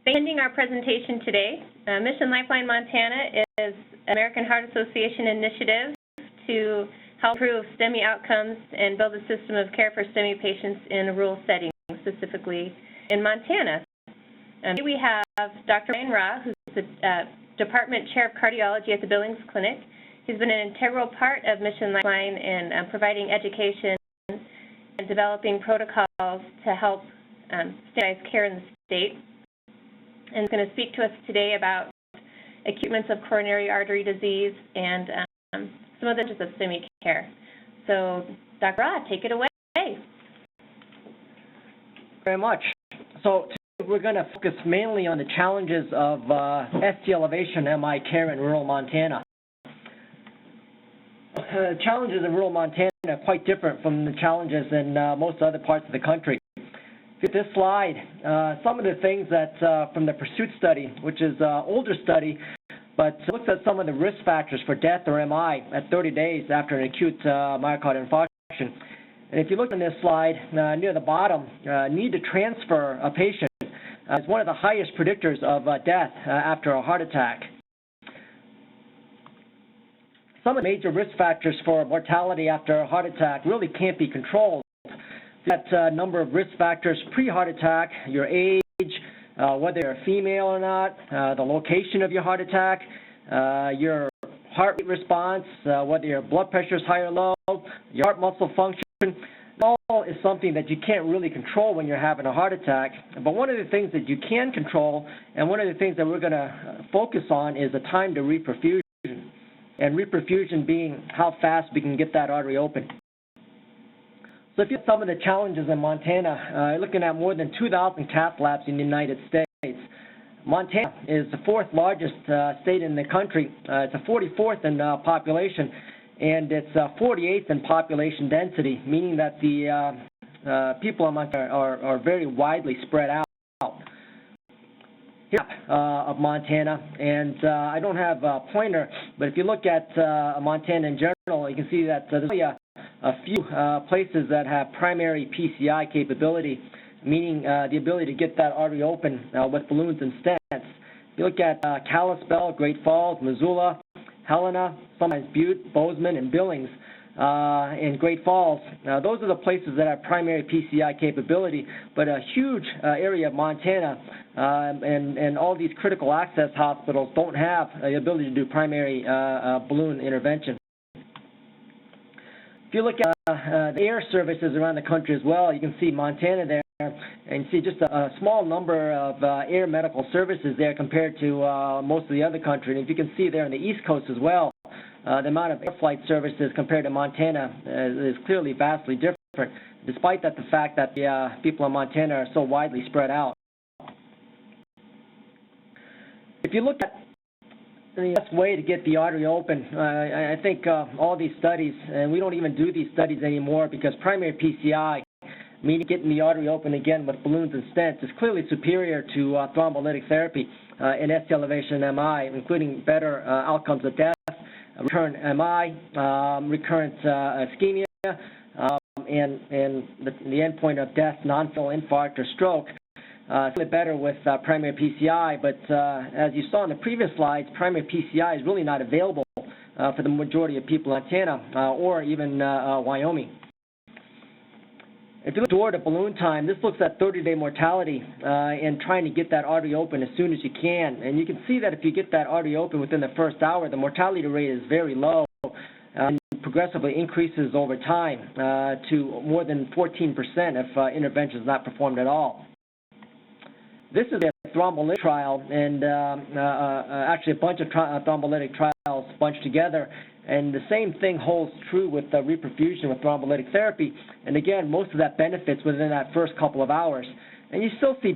Ending our presentation today, Mission Lifeline Montana is an American Heart Association initiative to help improve STEMI outcomes and build a system of care for STEMI patients in a rural setting, specifically in Montana. Here we have Dr. Ryan Ra, who's the Department Chair of Cardiology at the Billings Clinic. He's been an integral part of Mission Lifeline in providing education and developing protocols to help standardize care in the state. And he's going to speak to us today about acute of coronary artery disease and some of the of STEMI care. So, Dr. Ra, take it away. Very much. So we're going to focus mainly on the challenges of ST elevation MI care in rural Montana. Challenges in rural Montana are quite different from the challenges in most other parts of the country. This slide, some of the things that from the Pursuit study, which is an older study, but looks at some of the risk factors for death or MI at 30 days after an acute myocardial infarction. And if you look on this slide, near the bottom, need to transfer a patient is one of the highest predictors of death after a heart attack. Some of the major risk factors for mortality after a heart attack really can't be controlled. That number of risk factors pre-heart attack, your age, whether you're a female or not, the location of your heart attack, your heart rate response, whether your blood pressure is high or low, your heart muscle function, all is something that you can't really control when you're having a heart attack. But one of the things that you can control, and one of the things that we're going to focus on, is the time to reperfusion, and reperfusion being how fast we can get that artery open. So if you look at some of the challenges in Montana, looking at more than 2,000 cath labs in the United States. Montana is the fourth largest state in the country. It's the 44th in population, and it's 48th in population density, meaning that the people in Montana are very widely spread out. Here's a map of Montana, and I don't have a pointer, but if you look at Montana in general, you can see that there's only a few places that have primary PCI capability, meaning the ability to get that artery open with balloons and stents. If you look at Kalispell, Great Falls, Missoula, Helena, sometimes Butte, Bozeman, and Billings in Great Falls, those are the places that have primary PCI capability, but a huge area of Montana and all these critical access hospitals don't have the ability to do primary balloon intervention. If you look at the air services around the country as well, you can see Montana there, and you see just a small number of air medical services there compared to most of the other country. And if you can see there on the East Coast as well, the amount of air flight services compared to Montana is clearly vastly different, despite that the fact that the people in Montana are so widely spread out. If you look at the best way to get the artery open, I think all these studies, and we don't even do these studies anymore because primary PCI, meaning getting the artery open again with balloons and stents, is clearly superior to thrombolytic therapy in ST elevation MI, including better outcomes of death, recurrent MI, recurrent ischemia, and the endpoint of death, non-fatal infarct or stroke. It's really better with primary PCI, but as you saw in the previous slides, primary PCI is really not available for the majority of people in Montana or even Wyoming. If you look door to balloon time, this looks at 30-day mortality and trying to get that artery open as soon as you can. And you can see that if you get that artery open within the first hour, the mortality rate is very low and progressively increases over time to more than 14% if intervention is not performed at all. This is a thrombolytic trial, and actually a bunch of thrombolytic trials bunched together, and the same thing holds true with reperfusion with thrombolytic therapy. And again, most of that benefits within that first couple of hours. And you still see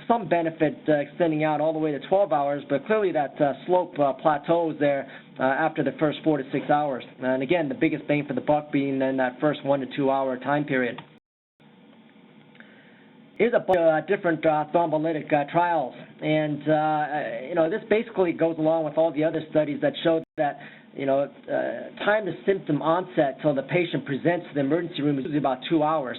some benefit extending out all the way to 12 hours, but clearly that slope plateaus there after the first 4 to 6 hours. And again, the biggest bang for the buck being in that first 1 to 2 hour time period. Here's a bunch of different thrombolytic trials, and this basically goes along with all the other studies that show that time to symptom onset till the patient presents to the emergency room is usually about 2 hours.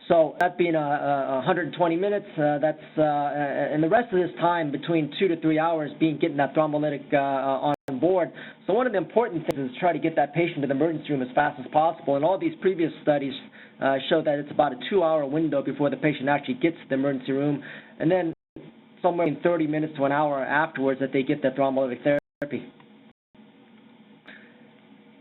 So that being 120 minutes, and the rest of this time between 2 to 3 hours getting that thrombolytic on board. So one of the important things is try to get that patient to the emergency room as fast as possible. And all these previous studies show that it's about a 2-hour window before the patient actually gets to the emergency room, and then somewhere in 30 minutes to an hour afterwards that they get the thrombolytic therapy.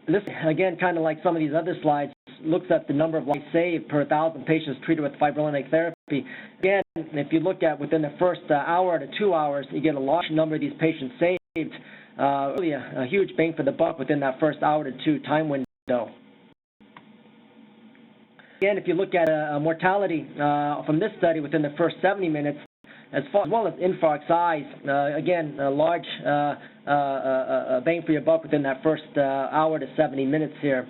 This, again, kind of like some of these other slides, looks at the number of lives saved per 1,000 patients treated with fibrinolytic therapy. Again, if you look at within the first hour to 2 hours, you get a large number of these patients saved, really a huge bang for the buck within that first hour to 2 time window. Again, if you look at mortality from this study within the first 70 minutes, as well as infarct size, again, a large bang for your buck within that first hour to 70 minutes here.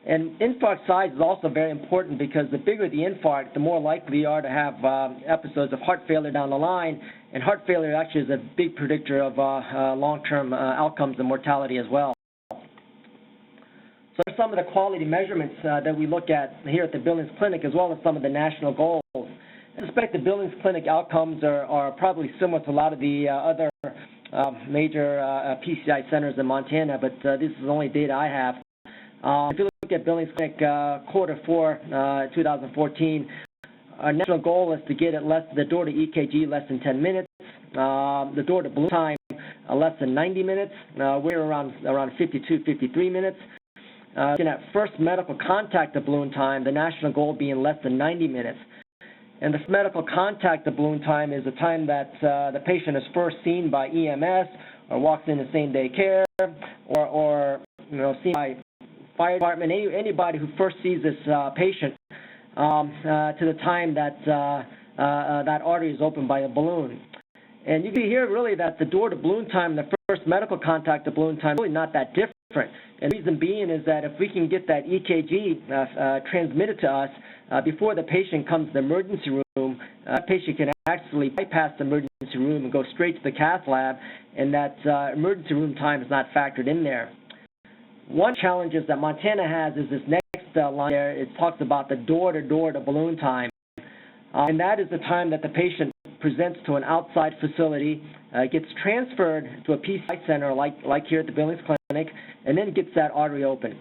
And infarct size is also very important because the bigger the infarct, the more likely you are to have episodes of heart failure down the line, and heart failure actually is a big predictor of long-term outcomes and mortality as well. So some of the quality measurements that we look at here at the Billings Clinic, as well as some of the national goals. I suspect the Billings Clinic outcomes are probably similar to a lot of the other major PCI centers in Montana, but this is the only data I have. If you look at Billings Clinic Q4 2014, our national goal is to get it the door to EKG less than 10 minutes, the door to balloon time less than 90 minutes. We're around 52, 53 minutes. Looking at first medical contact to balloon time, the national goal being less than 90 minutes. And this medical contact to balloon time is the time that the patient is first seen by EMS or walks into same-day care or seen by fire department, anybody who first sees this patient to the time that that artery is opened by a balloon. And you can hear really that the door to balloon time, the first medical contact to balloon time, is really not that different. And the reason being is that if we can get that EKG transmitted to us before the patient comes to the emergency room, that patient can actually bypass the emergency room and go straight to the cath lab, and that emergency room time is not factored in there. One challenge that Montana has is this next line there. It talks about the door-to-door to balloon time. And that is the time that the patient presents to an outside facility, gets transferred to a PCI center like here at the Billings Clinic, and then gets that artery open.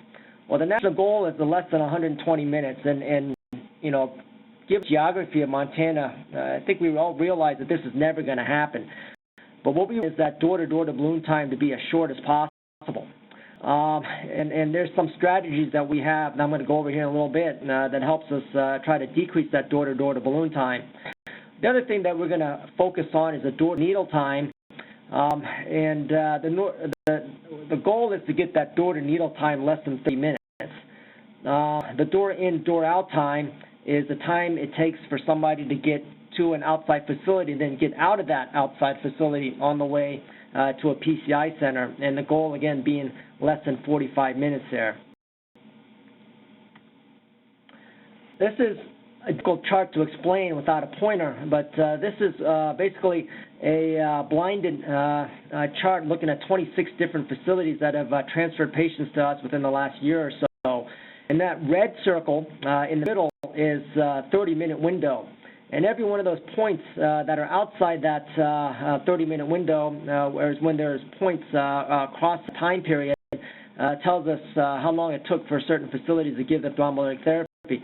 Well, the national goal is less than 120 minutes, and given the geography of Montana, I think we all realize that this is never going to happen. But what we want is that door-to-door to balloon time to be as short as possible. And there's some strategies that we have, and I'm going to go over here in a little bit, that helps us try to decrease that door-to-door to balloon time. The other thing that we're going to focus on is the door needle time, and the goal is to get that door to needle time less than 30 minutes. The door in, door out time is the time it takes for somebody to get to an outside facility, then get out of that outside facility on the way to a PCI center, and the goal again being less than 45 minutes there. This is a difficult chart to explain without a pointer, but this is basically a blinded chart looking at 26 different facilities that have transferred patients to us within the last year or so. And that red circle in the middle is a 30-minute window. And every one of those points that are outside that 30-minute window, whereas when there's points across the time period, tells us how long it took for certain facilities to give the thrombolytic therapy.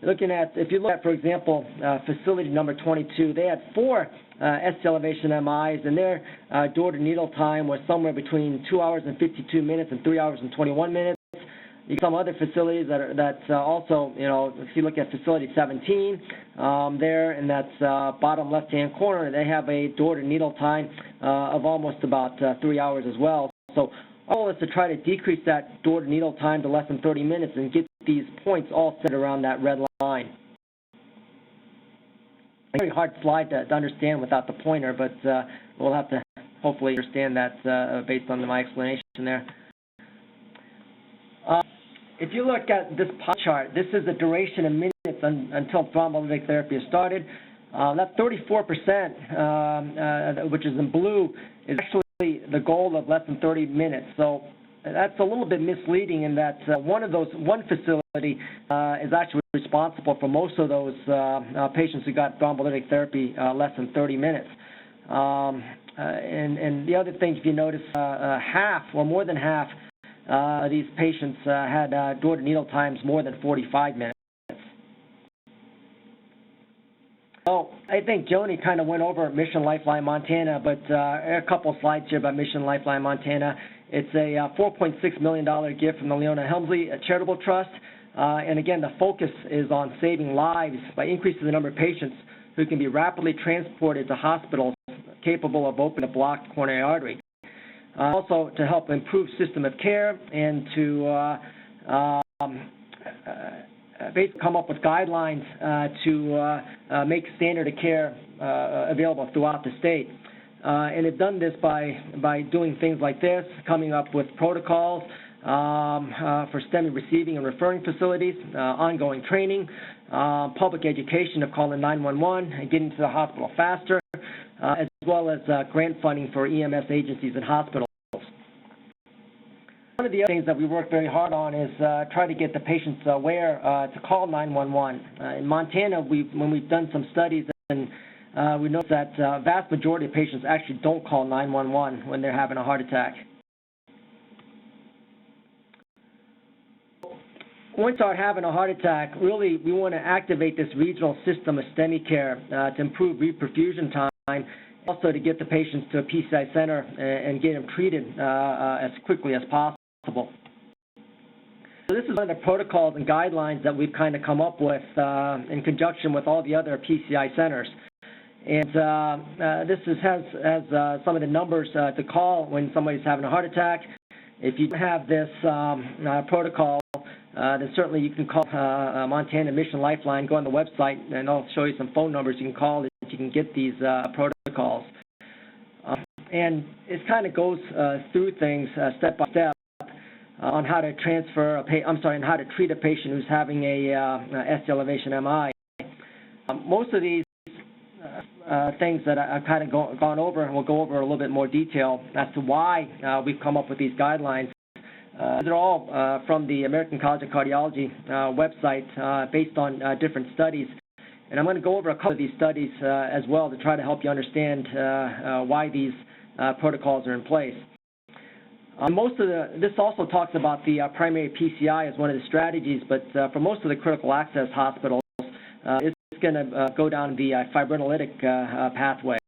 If you look at, for example, facility number 22, they had 4 ST elevation MIs, and their door-to-needle time was somewhere between 2 hours and 52 minutes and 3 hours and 21 minutes. Some other facilities that also, if you look at facility 17 there in that bottom left-hand corner, they have a door-to-needle time of almost about 3 hours as well. So our goal is to try to decrease that door-to-needle time to less than 30 minutes and get these points all set around that red line. It's a very hard slide to understand without the pointer, but we'll have to hopefully understand that based on my explanation there. If you look at this pie chart, this is the duration of minutes until thrombolytic therapy is started. That 34%, which is in blue, is actually the goal of less than 30 minutes. So that's a little bit misleading in that one facility is actually responsible for most of those patients who got thrombolytic therapy less than 30 minutes. And the other thing, if you notice, half or more than half of these patients had door-to-needle times more than 45 minutes. So I think Joni kind of went over Mission Lifeline Montana, but a couple of slides here about Mission Lifeline Montana. It's a $4.6 million gift from the Leona Helmsley Charitable Trust. And again, the focus is on saving lives by increasing the number of patients who can be rapidly transported to hospitals capable of opening a blocked coronary artery. Also to help improve system of care and to basically come up with guidelines to make standard of care available throughout the state. And they've done this by doing things like this, coming up with protocols for STEMI receiving and referring facilities, ongoing training, public education of calling 911 and getting to the hospital faster, as well as grant funding for EMS agencies and hospitals. One of the other things that we work very hard on is try to get the patients aware to call 911. In Montana, when we've done some studies, and we know that vast majority of patients actually don't call 911 when they're having a heart attack. Once you start having a heart attack, really we want to activate this regional system of STEMI care to improve reperfusion time, also to get the patients to a PCI center and get them treated as quickly as possible. So this is one of the protocols and guidelines that we've kind of come up with in conjunction with all the other PCI centers. And this has some of the numbers to call when somebody's having a heart attack. If you have this protocol, then certainly you can call Montana Mission Lifeline, go on the website, and I'll show you some phone numbers you can call that you can get these protocols. And it kind of goes through things step by step on how to transfer on how to treat a patient who's having a ST elevation MI. Most of these things that I've kind of gone over, and we'll go over a little bit more detail as to why we've come up with these guidelines. They're all from the American College of Cardiology website based on different studies. And I'm going to go over a couple of these studies as well to try to help you understand why these protocols are in place. This also talks about the primary PCI as one of the strategies, but for most of the critical access hospitals, it's going to go down the fibrinolytic pathway.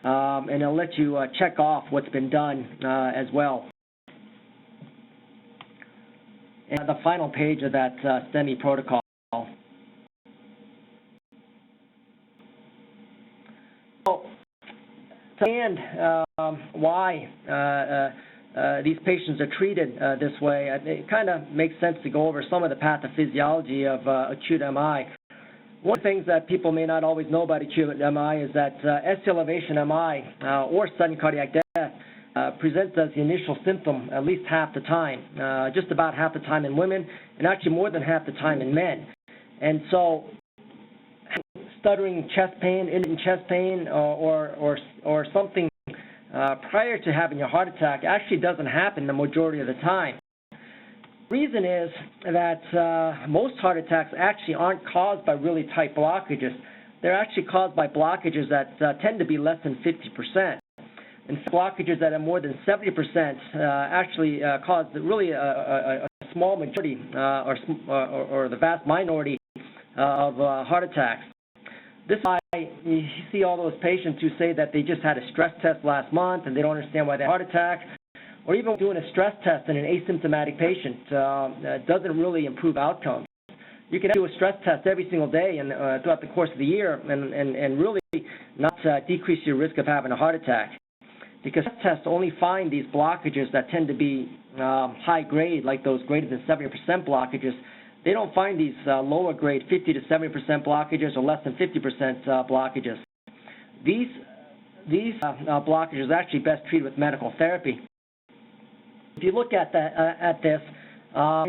And it'll let you check off what's been done as well. And the final page of that STEMI protocol. So, to understand why these patients are treated this way, it kind of makes sense to go over some of the pathophysiology of acute MI. One of the things that people may not always know about acute MI is that ST elevation MI or sudden cardiac death presents as the initial symptom at least half the time, just about half the time in women, and actually more than half the time in men. And so stuttering chest pain, intermittent chest pain, or something prior to having your heart attack actually doesn't happen the majority of the time. The reason is that most heart attacks actually aren't caused by really tight blockages. They're actually caused by blockages that tend to be less than 50%. And blockages that are more than 70% actually cause really a small majority or the vast minority of heart attacks. This is why you see all those patients who say that they just had a stress test last month and they don't understand why they had a heart attack, or even doing a stress test in an asymptomatic patient doesn't really improve outcomes. You can do a stress test every single day and throughout the course of the year and really not decrease your risk of having a heart attack, because tests only find these blockages that tend to be high grade, like those greater than 70% blockages. They don't find these lower grade 50 to 70% blockages or less than 50% blockages. These blockages are actually best treated with medical therapy. If you look at this,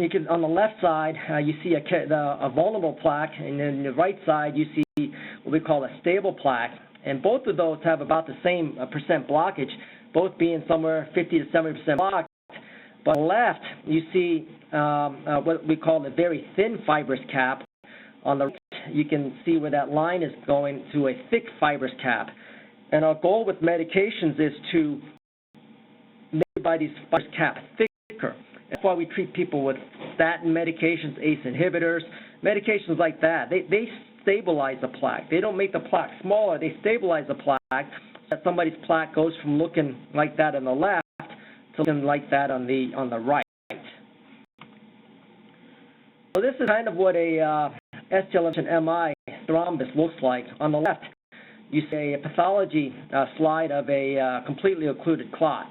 you can, on the left side, you see a vulnerable plaque, and then the right side, you see what we call a stable plaque. And both of those have about the same percent blockage, both being somewhere 50 to 70% blocked. But on the left, you see what we call the very thin fibrous cap. On the right, you can see where that line is going to a thick fibrous cap. And our goal with medications is to make these fibrous caps thicker. That's why we treat people with statin medications, ACE inhibitors, medications like that. They stabilize the plaque. They don't make the plaque smaller. They stabilize the plaque so that somebody's plaque goes from looking like that on the left to looking like that on the right. So this is kind of what a ST11 MI thrombus looks like. On the left, you see a pathology slide of a completely occluded clot.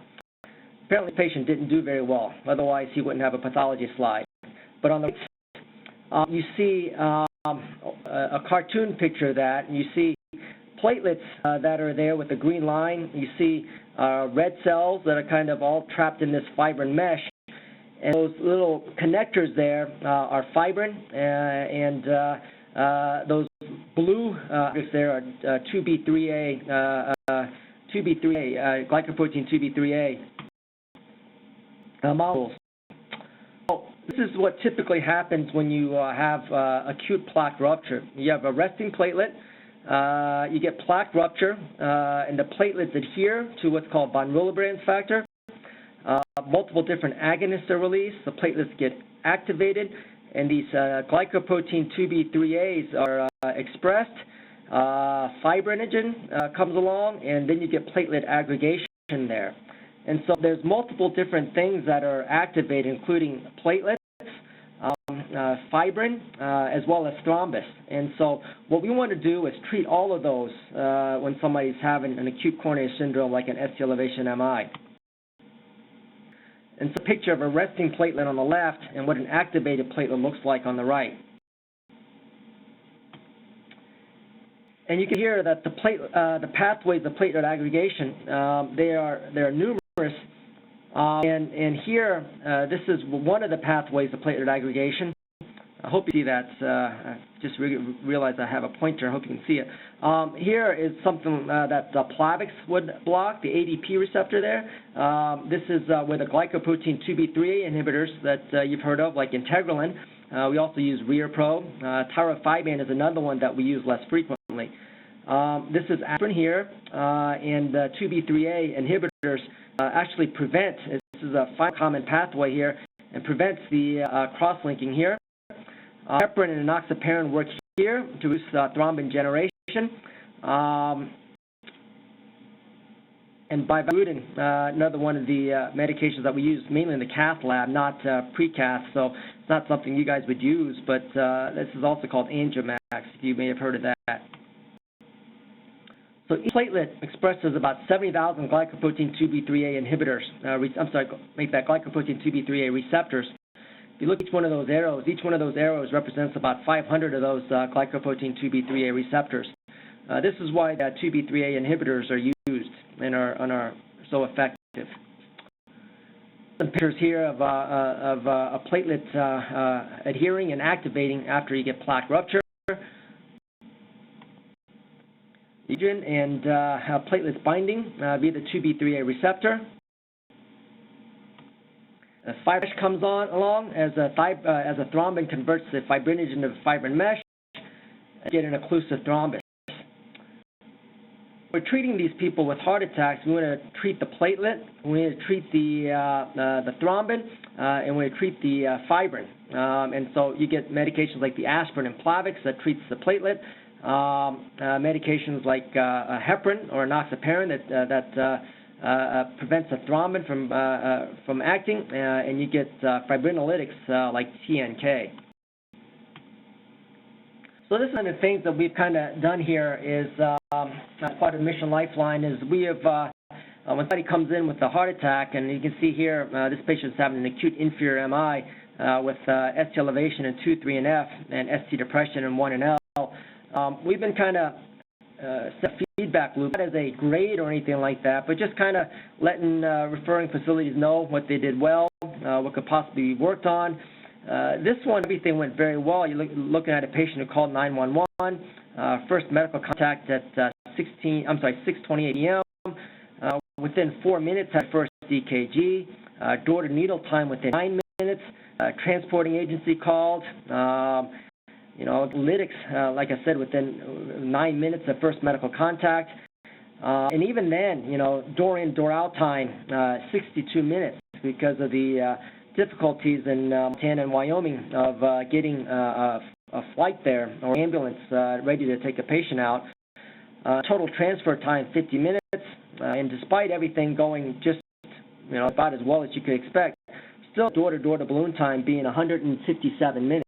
Apparently the patient didn't do very well, otherwise he wouldn't have a pathology slide. But on the right, you see a cartoon picture of that, and you see platelets that are there with the green line. You see red cells that are kind of all trapped in this fibrin mesh. And those little connectors there are fibrin, and those blue there are 2B3A, glycoprotein 2B3A molecules. So this is what typically happens when you have acute plaque rupture. You have a resting platelet, you get plaque rupture, and the platelets adhere to what's called von Willebrand's factor. Multiple different agonists are released, the platelets get activated, and these glycoprotein 2B3As are expressed. Fibrinogen comes along, and then you get platelet aggregation there. And so there's multiple different things that are activated, including platelets, fibrin, as well as thrombus. And so what we want to do is treat all of those when somebody's having an acute coronary syndrome like an ST elevation MI. And so a picture of a resting platelet on the left and what an activated platelet looks like on the right. And you can hear that the pathways of platelet aggregation, they are numerous. And here, this is one of the pathways of platelet aggregation. I hope you see that. I just realized I have a pointer. I hope you can see it. Here is something that Plavix would block, the ADP receptor there. This is where the glycoprotein 2B3A inhibitors that you've heard of, like integralin. We also use RearPro. Tirofiban is another one that we use less frequently. This is aspirin here, and 2B3A inhibitors actually prevent, this is a common pathway here, and prevents the cross-linking here. Heparin and enoxaparin work here to reduce thrombin generation. And bivalirudin, another one of the medications that we use mainly in the cath lab, not pre-cath, so it's not something you guys would use, but this is also called Angiomax, you may have heard of that. So each platelet expresses about 70,000 glycoprotein 2B3A inhibitors, glycoprotein 2B3A receptors. If you look at each one of those arrows represents about 500 of those glycoprotein 2B3A receptors. This is why that 2B3A inhibitors are used and are so effective. Some pictures here of a platelet adhering and activating after you get plaque rupture. And platelets binding via the 2B3A receptor. A fibrin mesh comes along as a thrombin converts the fibrinogen to fibrin mesh and get an occlusive thrombus. We're treating these people with heart attacks. We want to treat the platelet, we want to treat the thrombin, and we want to treat the fibrin. And so you get medications like the aspirin and Plavix that treats the platelet. Medications like heparin or enoxaparin that prevents the thrombin from acting, and you get fibrinolytics like TNK. So this is one of the things that we've kind of done here is, as part of Mission Lifeline, is we have, when somebody comes in with a heart attack, and you can see here, this patient's having an acute inferior MI with ST elevation in 2, 3, and F, and ST depression in 1 and L. We've been kind of set feedback loop, not as a grade or anything like that, but just kind of letting referring facilities know what they did well, what could possibly be worked on. This one, everything went very well. You're looking at a patient who called 911, first medical contact at 6:28 p.m. Within 4 minutes, had first EKG. door-to-needle time within 9 minutes, transporting agency called, lytics, like I said, within 9 minutes of first medical contact. And even then, door in, door out time, 62 minutes because of the difficulties in Montana and Wyoming of getting a flight there or ambulance ready to take a patient out. Total transfer time, 50 minutes. And despite everything going just, about as well as you could expect, still door-to-door to balloon time being 157 minutes.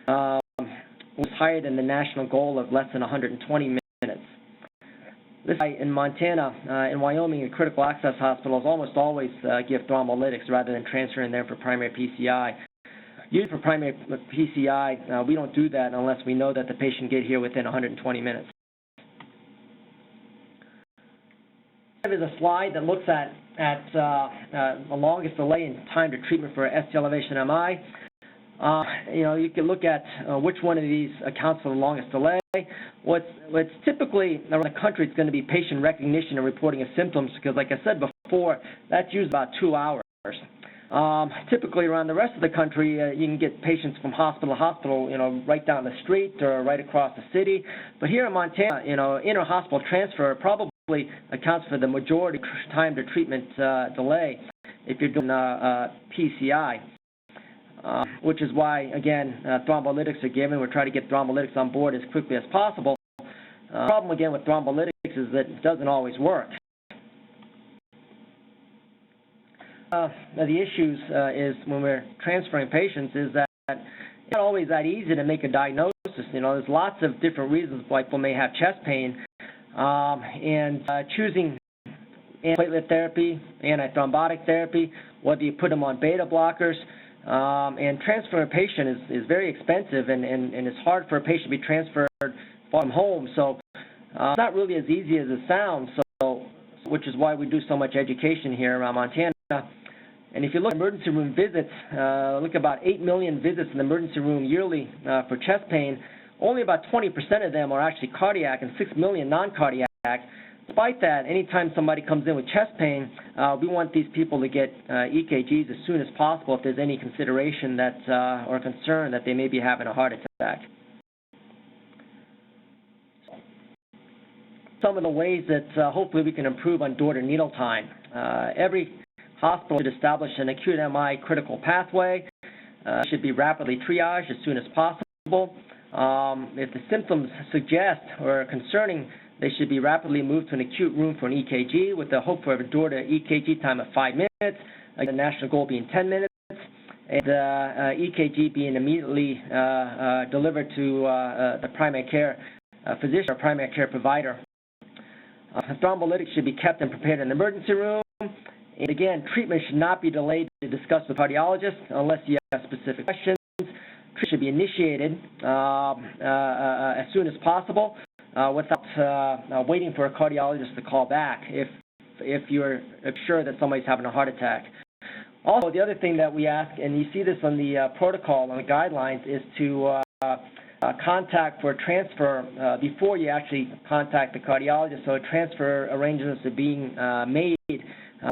Was higher than the national goal of less than 120 minutes. This in Montana, in Wyoming, in critical access hospitals almost always give thrombolytics rather than transferring them for primary PCI. Usually for primary PCI, we don't do that unless we know that the patient get here within 120 minutes. There's a slide that looks at the longest delay in time to treatment for ST elevation MI. You can look at which one of these accounts for the longest delay. What's typically around the country, it's going to be patient recognition and reporting of symptoms because, like I said before, that's usually about 2 hours. Typically around the rest of the country, you can get patients from hospital to hospital, right down the street or right across the city. But here in Montana, inter-hospital transfer probably accounts for the majority time to treatment delay if you're doing PCI. Which is why, again, thrombolytics are given. We're trying to get thrombolytics on board as quickly as possible. The problem, again, with thrombolytics is that it doesn't always work. Now, the issues is when we're transferring patients is that it's not always that easy to make a diagnosis. There's lots of different reasons why people may have chest pain, and choosing antiplatelet therapy, antithrombotic therapy, whether you put them on beta blockers, and transferring a patient is very expensive, and it's hard for a patient to be transferred from home. So it's not really as easy as it sounds, which is why we do so much education here around Montana. And if you look at emergency room visits, look at about 8 million visits in the emergency room yearly for chest pain. Only about 20% of them are actually cardiac and 6 million non-cardiac. Despite that, anytime somebody comes in with chest pain, we want these people to get EKGs as soon as possible if there's any consideration that or concern that they may be having a heart attack. Some of the ways that hopefully we can improve on door-to-needle time. Every hospital should establish an acute MI critical pathway. Should be rapidly triaged as soon as possible. If the symptoms suggest or are concerning, they should be rapidly moved to an acute room for an EKG with the hope for a door-to-EKG time of 5 minutes, the national goal being 10 minutes, and EKG being immediately delivered to the primary care physician or primary care provider. Thrombolytics should be kept and prepared in the emergency room. And again, treatment should not be delayed to discuss with cardiologists unless you have specific questions. Treatment should be initiated as soon as possible. Without waiting for a cardiologist to call back if you're sure that somebody's having a heart attack. Also, the other thing that we ask, and you see this on the protocol, on the guidelines, is to contact for a transfer before you actually contact the cardiologist. So transfer arrangements are being made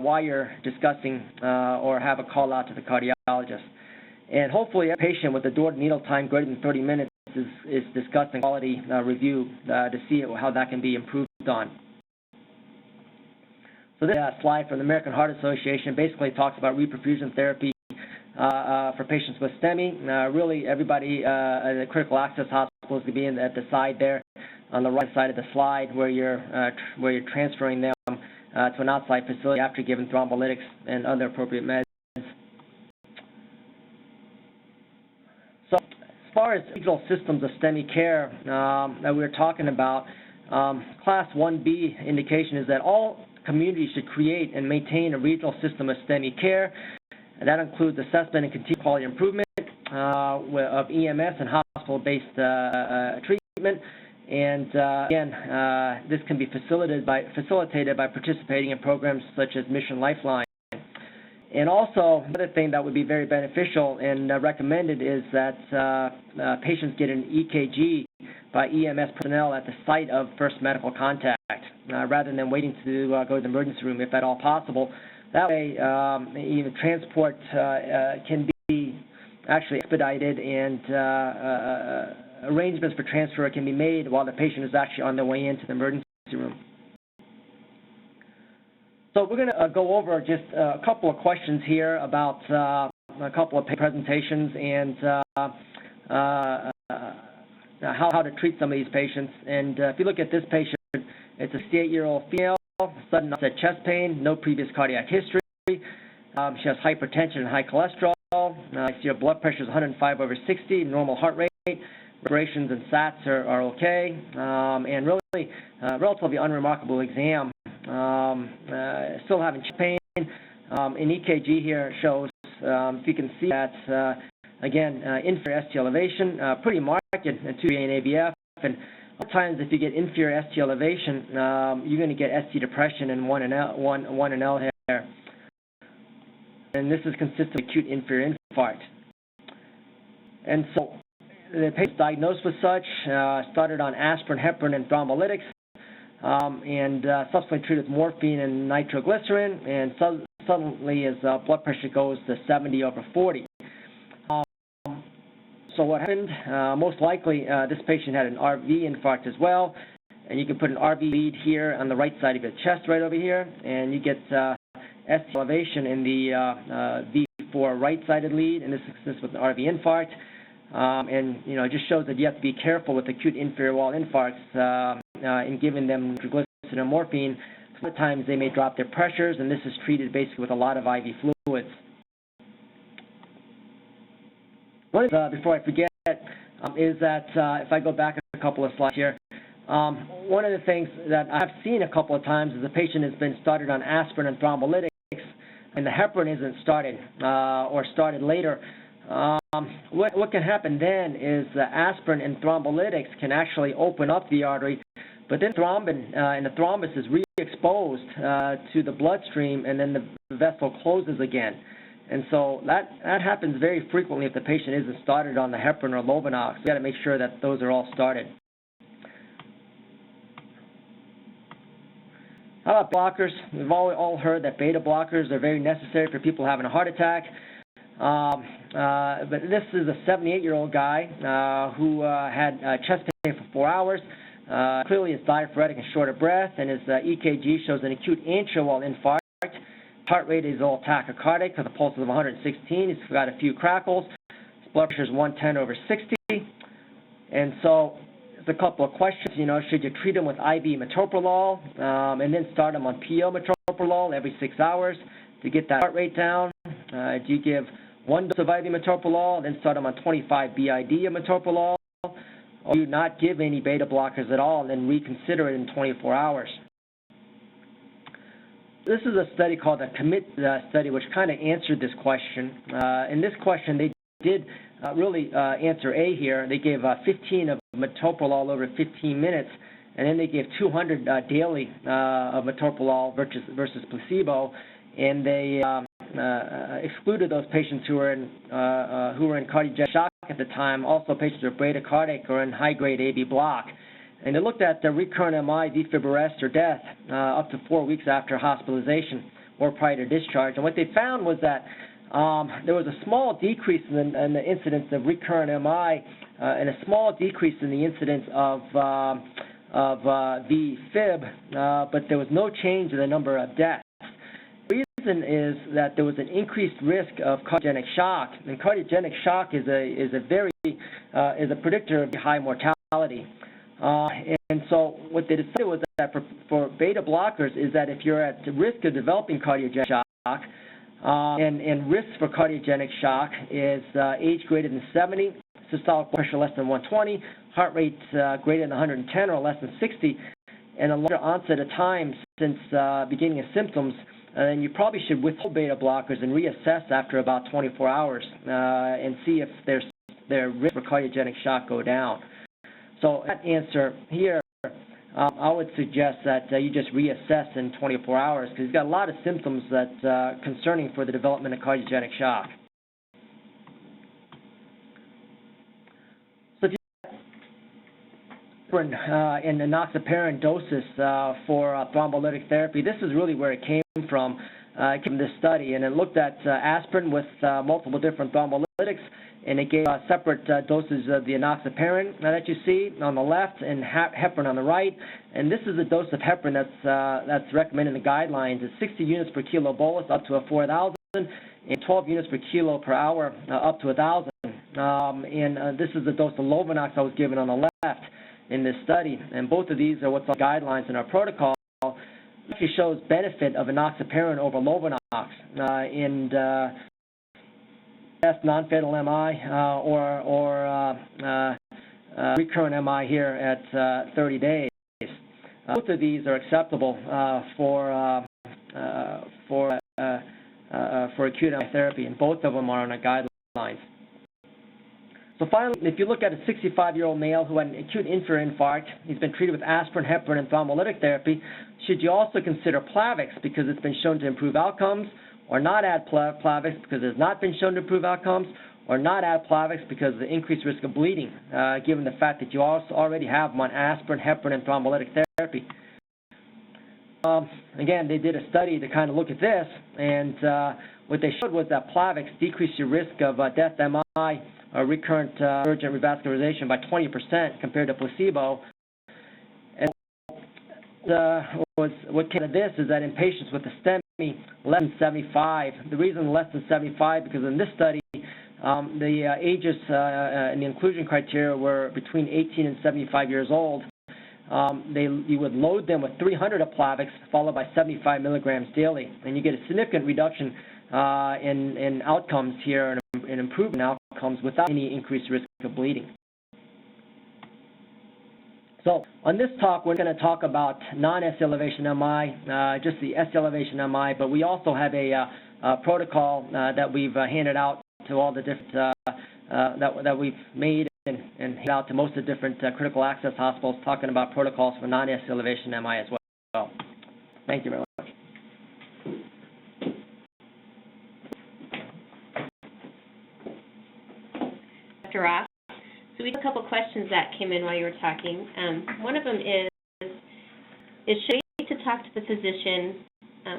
while you're discussing or have a call out to the cardiologist. And hopefully a patient with a door-to-needle time greater than 30 minutes is discussing quality review to see how that can be improved on. So this slide from the American Heart Association basically talks about reperfusion therapy for patients with STEMI. Really, everybody in the critical access hospitals to be at the side there, on the right side of the slide, where you're transferring them to an outside facility after giving thrombolytics and other appropriate meds. So, as far as regional systems of STEMI care that we were talking about, Class 1B indication is that all communities should create and maintain a regional system of STEMI care. And that includes assessment and continued quality improvement of EMS and hospital-based treatment. And again, this can be facilitated by participating in programs such as Mission Lifeline. And also, another thing that would be very beneficial and recommended is that patients get an EKG by EMS personnel at the site of first medical contact, rather than waiting to go to the emergency room, if at all possible. That way, even transport can be actually expedited, and arrangements for transfer can be made while the patient is actually on their way into the emergency room. So we're going to go over just a couple of questions here about a couple of presentations and how to treat some of these patients. And if you look at this patient, it's a 68-year-old female, sudden onset chest pain, no previous cardiac history. She has hypertension and high cholesterol. I see her blood pressure is 105/60, normal heart rate. Respirations and SATs are okay, and really relatively unremarkable exam. Still having chest pain. An EKG here shows, if you can see that, again, inferior ST elevation, pretty marked in 2A and ABF. And a lot of times if you get inferior ST elevation, you're going to get ST depression in 1NL here. And this is consistent with acute inferior infarct. And so the patient's diagnosed with such, started on aspirin, heparin, and thrombolytics, and subsequently treated with morphine and nitroglycerin, and suddenly his blood pressure goes to 70/40. So what happened? Most likely, this patient had an RV infarct as well, and you can put an RV lead here on the right side of your chest, right over here, and you get ST elevation in the V4 right-sided lead, and this is consistent with an RV infarct. And it just shows that you have to be careful with acute inferior wall infarcts in giving them nitroglycerin and morphine. Sometimes they may drop their pressures, and this is treated basically with a lot of IV fluids. One before I forget is that if I go back a couple of slides here, one of the things that I've seen a couple of times is the patient has been started on aspirin and thrombolytics, and the heparin isn't started or started later. What can happen then is the aspirin and thrombolytics can actually open up the artery, but then thrombin and the thrombus is re-exposed to the bloodstream, and then the vessel closes again. And so that happens very frequently if the patient isn't started on the heparin or Lovenox. We've got to make sure that those are all started. How about blockers? We've all heard that beta blockers are very necessary for people having a heart attack. But this is a 78-year-old guy who had chest pain for 4 hours. Clearly is diaphoretic and short of breath, and his EKG shows an acute atrial infarct. Heart rate is all tachycardic with a pulse of 116. He's got a few crackles. His blood pressure is 110/60. And so there's a couple of questions. Should you treat him with IV metoprolol and then start him on PO metoprolol every 6 hours to get that heart rate down? Do you give one dose of IV metoprolol, then start him on 25 BID of metoprolol? Or do you not give any beta blockers at all and then reconsider it in 24 hours? This is a study called the Commit study, which kind of answered this question. In this question, they did really answer A here. They gave 15 of metoprolol over 15 minutes, and then they gave 200 daily of metoprolol versus placebo, and they excluded those patients who were in cardiogenic shock at the time, also patients who are bradycardic or in high-grade AV block. And they looked at the recurrent MI, VFib arrest, or death up to 4 weeks after hospitalization or prior to discharge. And what they found was that there was a small decrease in the incidence of recurrent MI and a small decrease in the incidence of VFib, but there was no change in the number of deaths. The reason is that there was an increased risk of cardiogenic shock, and cardiogenic shock is a predictor of high mortality. And so what they decided was that for beta blockers is that if you're at risk of developing cardiogenic shock, and risk for cardiogenic shock is age greater than 70, systolic pressure less than 120, heart rate greater than 110 or less than 60, and a larger onset of time since beginning of symptoms, then you probably should withhold beta blockers and reassess after about 24 hours and see if their risk for cardiogenic shock go down. So that answer here, I would suggest that you just reassess in 24 hours because he's got a lot of symptoms that concerning for the development of cardiogenic shock. So if you and enoxaparin doses for thrombolytic therapy, this is really where it came from. from this study, and it looked at aspirin with multiple different thrombolytics, and it gave separate doses of the enoxaparin that you see on the left and heparin on the right. And this is the dose of heparin that's recommended in the guidelines. It's 60 units per kilo bolus up to a 4,000, and 12 units per kilo per hour up to 1,000. This is the dose of Lovenox I was given on the left in this study. And both of these are what's on guidelines in our protocol. It actually shows benefit of enoxaparin over Lovenox in non-fatal MI or recurrent MI here at 30 days. Both of these are acceptable for acute MI therapy, and both of them are on our guidelines. So finally, if you look at a 65-year-old male who had an acute inferior infarct, he's been treated with aspirin, heparin, and thrombolytic therapy, should you also consider Plavix because it's been shown to improve outcomes, or not add Plavix because it has not been shown to improve outcomes, or not add Plavix because of the increased risk of bleeding, given the fact that you also already have them on aspirin, heparin, and thrombolytic therapy. Again, they did a study to kind of look at this, and what they showed was that Plavix decreased your risk of death, MI, or recurrent urgent revascularization by 20% compared to placebo. And what came of this is that in patients with a STEMI less than 75, the reason less than 75 because in this study the ages and the inclusion criteria were between 18 and 75 years old. You would load them with 300 of Plavix followed by 75 milligrams daily, and you get a significant reduction in outcomes here and improvement in outcomes without any increased risk of bleeding. So on this talk, we're going to talk about non-ST elevation MI, just the ST elevation MI, but we also have a protocol that we've handed out to all the different that we've made and handed out to most of the different critical access hospitals, talking about protocols for non-ST elevation MI as well. Thank you very much. Dr. Ross. So we have a couple questions that came in while you were talking. One of them is should I need to talk to the physician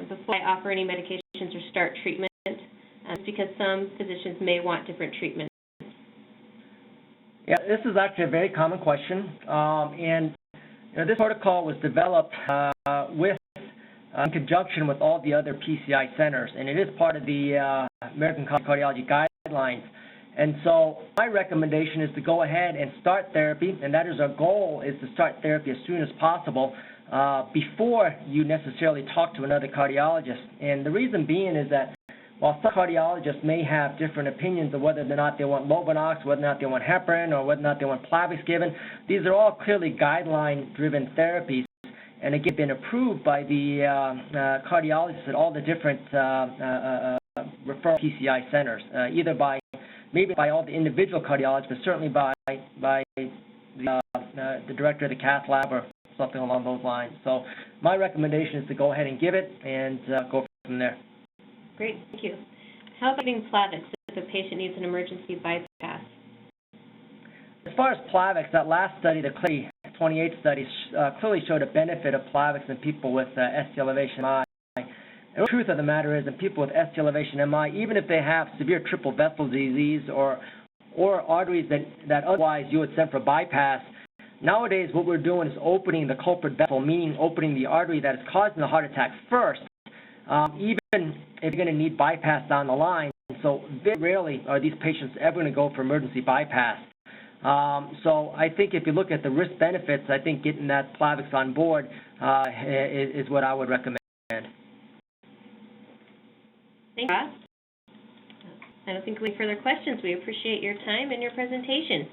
before I offer any medications or start treatment? Because some physicians may want different treatments. Yeah, this is actually a very common question, and this protocol was developed in conjunction with all the other PCI centers, and it is part of the American College of Cardiology guidelines. And so my recommendation is to go ahead and start therapy, and that is our goal, is to start therapy as soon as possible before you necessarily talk to another cardiologist. And the reason being is that while some cardiologists may have different opinions of whether or not they want Lovenox, whether or not they want heparin, or whether or not they want Plavix given, these are all clearly guideline-driven therapies, and again, been approved by the cardiologists at all the different referral PCI centers, either by maybe by all the individual cardiologists, but certainly by the director of the cath lab or something along those lines. So my recommendation is to go ahead and give it and go from there. Great, thank you. How about giving Plavix if a patient needs an emergency bypass? As far as Plavix, that last study, the CLARITY 28 study, clearly showed a benefit of Plavix in people with ST elevation MI. And the truth of the matter is that people with ST elevation MI, even if they have severe triple vessel disease or arteries that otherwise you would send for bypass, nowadays what we're doing is opening the culprit vessel, meaning opening the artery that is causing the heart attack first, even if you're going to need bypass down the line. So very rarely are these patients ever going to go for emergency bypass. So I think if you look at the risk benefits, I think getting that Plavix on board is what I would recommend. Thank you, Ross. I don't think we have further questions. We appreciate your time and your presentation.